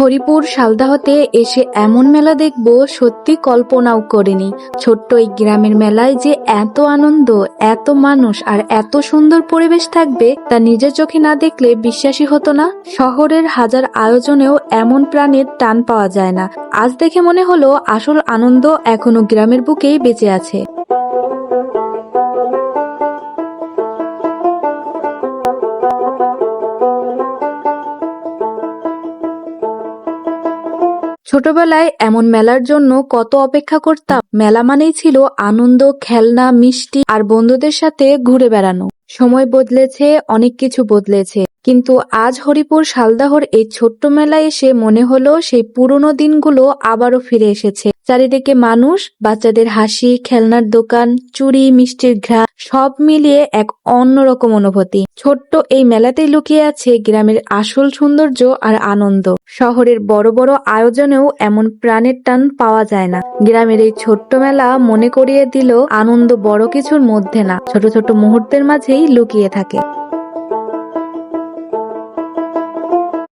হরিপুর শালদাহতে এসে এমন মেলা দেখব সত্যি কল্পনাও করিনি। ছোট্ট এই গ্রামের মেলায় যে এত আনন্দ, এত মানুষ আর এত সুন্দর পরিবেশ থাকবে তা নিজের চোখে না দেখলে বিশ্বাসই হতো না। শহরের হাজার আয়োজনেও এমন প্রাণের টান পাওয়া যায় না। আজ দেখে মনে হলো আসল আনন্দ এখনো গ্রামের বুকেই বেঁচে আছে। ছোটবেলায় এমন মেলার জন্য কত অপেক্ষা করতাম। মেলা মানেই ছিল আনন্দ, খেলনা, মিষ্টি আর বন্ধুদের সাথে ঘুরে বেড়ানো। সময় বদলেছে, অনেক কিছু বদলেছে, কিন্তু আজ হরিপুর শালদাহর এই ছোট্ট মেলায় এসে মনে হলো সেই পুরনো দিনগুলো আবারও ফিরে এসেছে। চারিদিকে মানুষ, বাচ্চাদের হাসি, খেলনার দোকান, চুড়ি, মিষ্টির ঘ্রাণ, সব মিলিয়ে এক অন্যরকম অনুভূতি। ছোট্ট এই মেলাতেই লুকিয়ে আছে গ্রামের আসল সৌন্দর্য আর আনন্দ। শহরের বড় বড় আয়োজনেও এমন প্রাণের টান পাওয়া যায় না। গ্রামের এই ছোট্ট মেলা মনে করিয়ে দিল আনন্দ বড় কিছুর মধ্যে না, ছোট ছোট মুহূর্তের মাঝেই লুকিয়ে থাকে।